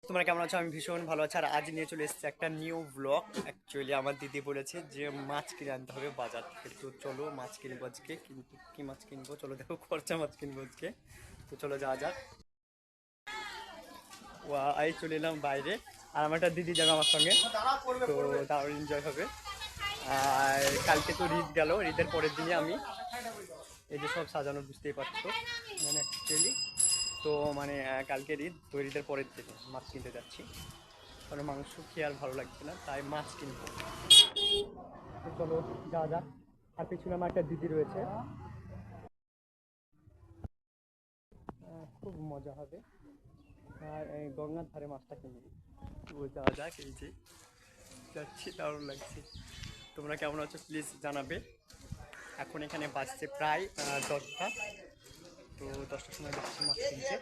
তোমরা কেমন আছো? আমি ভীষণ ভালো আছি। আর আজ নিয়ে চলে এসেছি একটা নিউ ব্লগ। অ্যাকচুয়ালি আমার দিদি বলেছে যে মাছ কিনে আনতে হবে বাজার থেকে, তো চলো মাছ কিনবো আজকে। কিন্তু কি মাছ কিনবো চলো দেখো, খরচা মাছ কিনবো আজকে। তো চলো যাওয়া যাক। এই চলে এলাম বাইরে, আর আমার একটা দিদি যাবে আমার সঙ্গে, তো দারুণ এনজয় হবে। আর কালকে তো ঈদ গেল, ঈদের পরের দিনে আমি এই যে সব সাজানো বুঝতেই পারছো, মানে অ্যাকচুয়ালি তো মানে কালকে ঈদ, তো ঈদের পরের দিনে মাছ কিনতে যাচ্ছি, কারণ মাংস খেয়ে আর ভালো লাগছে না, তাই মাছ কিনবো। তো চলো যা যাক। আর পিছনে আমার একটা দিদি রয়েছে, খুব মজা হবে। আর এই গঙ্গার ধারে মাছটা কিনবি, তো যাওয়া যাক। এই যে যাচ্ছি, দারুণ লাগছে। তোমরা কেমন আছো প্লিজ জানাবে। এখন এখানে বাজছে প্রায় 10টা, তো 10টার সময় যাচ্ছি মাছ কিনতে,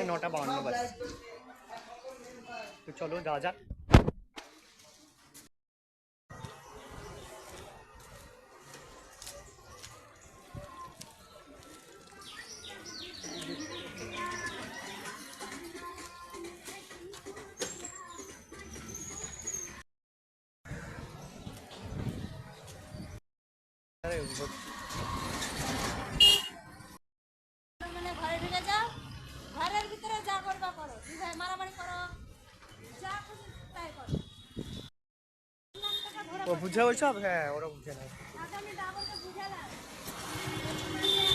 9:52 বাজছে। তো চলো যাওয়া যাক। মানে ঘরে ঢুকে যাও, ঘরের ভিতরে যা করবা করো, ভাই মারামারি করো, যা খুশি তাই করো। ও বুঝে ওইসব, হ্যাঁ ওরা বুঝে না। আগামী ডাবলকে বুঝালাম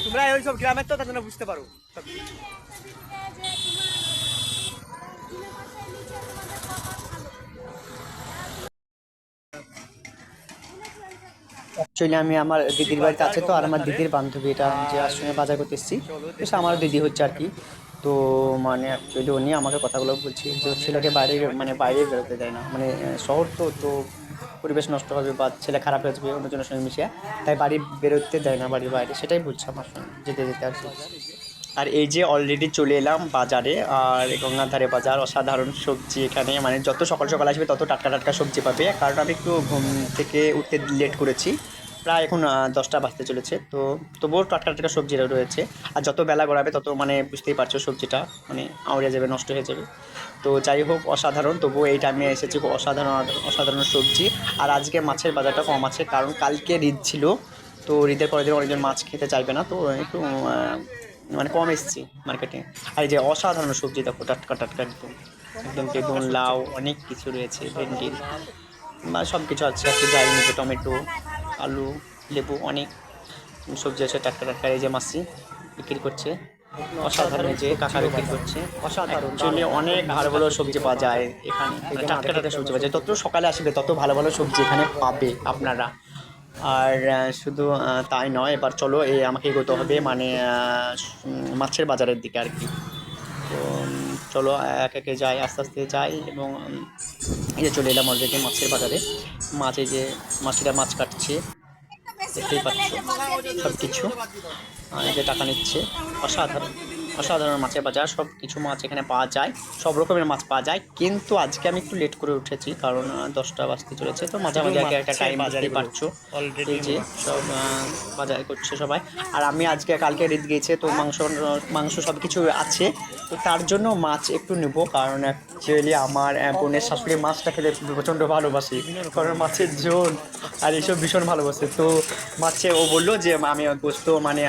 তোমরা ওইসব গ্রামের তো, তার জন্য বুঝতে পারো সব। একটা দিদিকে যে তোমার দিনে মাসের নিচে তোমাদের কপাল ভালো। অ্যাকচুয়ালি আমি আমার দিদির বাড়িতে আছে তো, আর আমার দিদির বান্ধবী এটা যে আর সঙ্গে বাজার করতে এসেছি, তো সে আমার দিদি হচ্ছে আর কি। তো মানে অ্যাকচুয়ালি উনি আমাকে কথাগুলো বলছি যে ছেলেকে বাইরে মানে বাইরে বেরোতে দেয় না, মানে শহর তো তো পরিবেশ নষ্ট হবে বা ছেলে খারাপ হয়ে যাবে অন্যজনের সঙ্গে মিশিয়ে, তাই বাড়ি বেরোতে দেয় না বাড়ির বাইরে, সেটাই বলছে আমার সঙ্গে যেতে যেতে আর কি। আর এই যে অলরেডি চলে এলাম বাজারে, আর গঙ্গার ধারে বাজার, অসাধারণ সবজি এখানে, মানে যত সকাল সকাল আসবে তত টাটকা টাটকা সবজি পাবে, কারণ আমি একটু ঘুম থেকে উঠতে লেট করেছি, প্রায় এখন 10টা বাজতে চলেছে, তো তবুও টাটকা টাটকা সবজি রয়েছে। আর যত বেলা গড়াবে তত মানে বুঝতেই পারছো সবজিটা মানে আউড়ে যাবে, নষ্ট হয়ে যাবে। তো যাই হোক অসাধারণ, তবুও এই টাইমে এসেছি, অসাধারণ অসাধারণ সবজি। আর আজকে মাছের বাজারটা কম আছে, কারণ কালকে ঈদ ছিল, তো ঈদের পরের দিন অনেকজন মাছ খেতে চাইবে না, তো একটু মানে কম এসেছি মার্কেটে। আর এই যে অসাধারণ সবজি দেখো, টাটকা টাটকা একদম, একদম বেগুন লাউ অনেক কিছু রয়েছে, ভেন্ডি বা সব কিছু আছে আর কি, যাই নিবে টমেটো আলু লেবু অনেক সবজি আছে টাটকা টাটকা। এই যে মাসি বিক্রি করছে, অসাধারণ, এই যে কাকা বিক্রি করছে, অ্যাকচুয়ালি অনেক ভালো ভালো সবজি পাওয়া যায় এখানে, টাটকা টাটকা সবজি পাওয়া যায়, তত সকালে আসবে তত ভালো ভালো সবজি এখানে পাবে আপনারা। আর শুধু তাই নয়, এবার চলো আমাকে এগোতে হবে মানে মাছের বাজারের দিকে আর কি। তো চলো এক একে যাই, আস্তে আস্তে যাই, এবং এই যে চলে এলাম অলরেডি মাছের বাজারে। মাছ, এই যে মাছিরা মাছ কাটছে, দেখতেই পাচ্ছ সব কিছু, এই যে টাকা নিচ্ছে। অসাধারণ অসাধারণ মাছের বাজার, সব কিছু মাছ এখানে পাওয়া যায়, সব রকমের মাছ পাওয়া যায়। কিন্তু আজকে আমি একটু লেট করে উঠেছি, কারণ 10টা বাজতে চলেছে, তো মাঝামাঝি আগে একটা টাইম বুঝতেই পারছো। এই যে সব বাজার করছে সবাই। আর আমি আজকে কালকে ঈদ গিয়েছে, তো মাংস মাংস সব কিছু আছে, তো তার জন্য মাছ একটু নেব, কারণ অ্যাকচুয়ালি আমার বোনের শাশুড়ি মাছটা খেতে প্রচণ্ড ভালোবাসে, কারণ মাছের ঝোল আর এইসব ভীষণ ভালোবাসে। তো মাছে ও বললো যে আমি গোস্ত মানে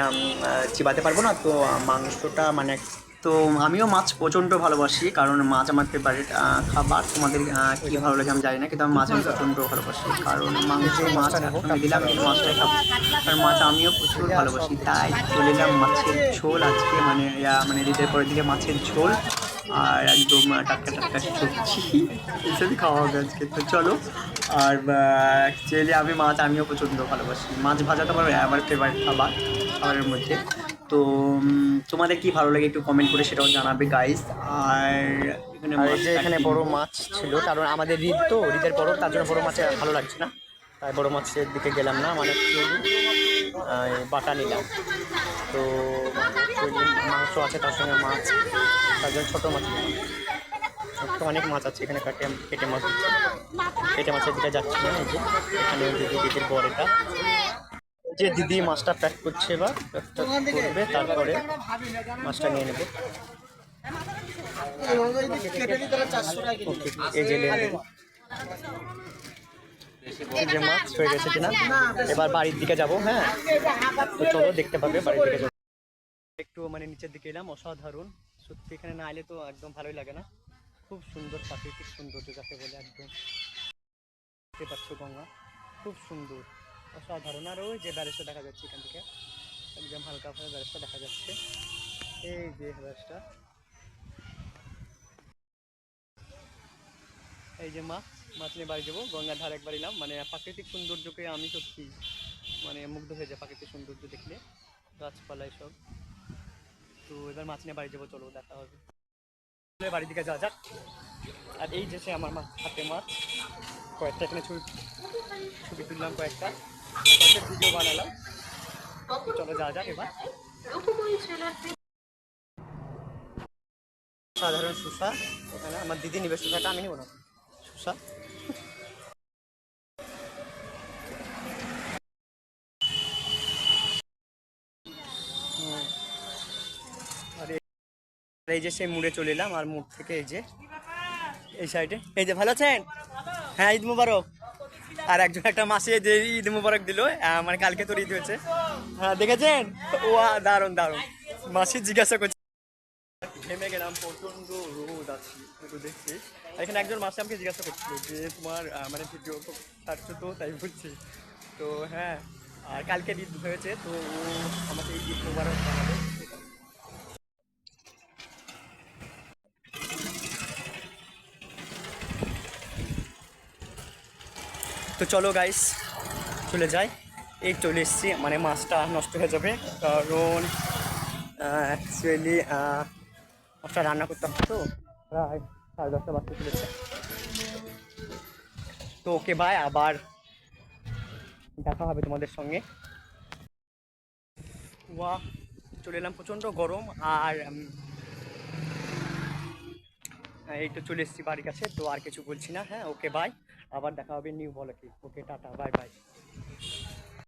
চিবাতে পারবো না, তো মাংসটা মানে, তো আমিও মাছ প্রচণ্ড ভালোবাসি, কারণ মাছ আমার ফেভারিট খাবার। তোমাদের কী ভালো লাগে আমি জানি না, কিন্তু আমি মাছ আমি প্রচণ্ড ভালোবাসি, কারণ মাংস মাছ একসঙ্গে দিলাম কিন্তু মাছটাই খাবো, কারণ মাছ আমিও প্রচুর ভালোবাসি। তাই চলে এলাম মাছের ঝোল আজকে, মানে মানে ঈদের পরের দিকে মাছের ঝোল আর একদম টাটকা টাটকা সবজি এইসবই খাওয়া হবে আজকে। তো চলো। আর অ্যাকচুয়ালি আমিও প্রচণ্ড ভালোবাসি মাছ ভাজা, তো আমার ফেভারিট খাবারের মধ্যে। তো তোমাদের কি ভালো লাগে একটু কমেন্ট করে সেটাও জানাবে গাইস। আর এখানে বড় মাছ ছিল, কারণ আমাদের ঈদ তো, ঈদের পরব, তার জন্য বড় মাছ ভালো লাগছে না, তাই বড় মাছের দিকে গেলাম না, মানে বাটা নিলাম। তো মাংস আছে তার সঙ্গে মাছ, তার জন্য ছোটো মাছ নিলাম। ছোট্ট অনেক মাছ আছে এখানে, কেটে মাছ দিচ্ছে, কেটে মাছের দিকে যাচ্ছি না। এই যে এখানে দিদির বর, এটা যে দিদি মাছটা প্যাক করছে, এবার প্যাকটা করবে, তারপরে মাছটা নিয়ে নেবে। এই যে লেবু, এই যে মাছ হয়ে গেছে কিনা। এবার বাড়ির দিকে যাব। হ্যাঁ, তো চলো দেখতে পাবে বাড়ির দিকে যাবো। একটু মানে নিচের দিকে এলাম, অসাধারণ সত্যি। এখানে না এলে তো একদম ভালোই লাগে না। খুব সুন্দর প্রাকৃতিক সৌন্দর্য যাকে বলে, একদম দেখতে পাচ্ছ গঙ্গা, খুব সুন্দর, অসাধারণ। আর ওই যে ব্যারেজটা দেখা যাচ্ছে এখান থেকে, একদম হালকা ভাবে ব্যারেজটা দেখা যাচ্ছে। এই যে ব্যারেজটা, এই যে মাছ নিয়ে বাড়ি যাবো। গঙ্গার ধারে একবার এলাম, মানে প্রাকৃতিক সৌন্দর্যকে আমি সত্যি মানে মুগ্ধ হয়ে যায় প্রাকৃতিক সৌন্দর্য দেখলে, গাছপালা এসব। তো এবার মাছ নিয়ে বাড়ি যাবো, চলো দেখা হবে বাড়ির দিকে যাওয়া যাক। আর এই যে সে আমার হাতে মাছ, কয়েকটা এখানে ছবি তুললাম, কয়েকটা ভিডিও বানালাম। চলো যাওয়া যাক এবার। সাধারণ শসা, ওখানে আমার দিদি নিবে শসাটা, আমি নিব না শসা। আর এই যে সেই মুড়ে চলে এলাম, আর মুড় থেকে এই যে এই সাইডে, এই যে ভালো আছেন? হ্যাঁ, ঈদ মুবারক। আর একজন একটা মাসে যে ঈদ মুবারক দিল, মানে কালকে তোর ঈদ হয়েছে। হ্যাঁ দেখেছেন? ওয়া দারুণ দারুণ। মাসি জিজ্ঞাসা করছে, ঘেমে গেলাম, প্রচন্ড রোদ আছে একটু দেখছি। এখানে একজন মাসে আমাকে জিজ্ঞাসা করছিল যে তোমার মানে ভিডিও ছাড়ছো তো, তাই বলছি। তো হ্যাঁ, আর কালকে ঈদ হয়েছে, তো ও আমাকে ঈদ মুবারক জানাবে। তো চলো গাইস চলে যাই। এই চলে এসেছি, মানে মাছটা নষ্ট হয়ে যাবে, কারণ অ্যাকচুয়ালি মাছটা রান্না করতে হবে, তো প্রায় 10:30 বাজতে চলেছে। তো ওকে বাই, আবার দেখা হবে তোমাদের সঙ্গে। ওয়া চলে এলাম, প্রচণ্ড গরম। আর এই তো চলে এসেছি বাড়ির কাছে, তো আর কিছু বলছি না। হ্যাঁ, ওকে বাই, আবার দেখা হবে নিউ ব্লগে। ওকে টাটা, বাই বাই।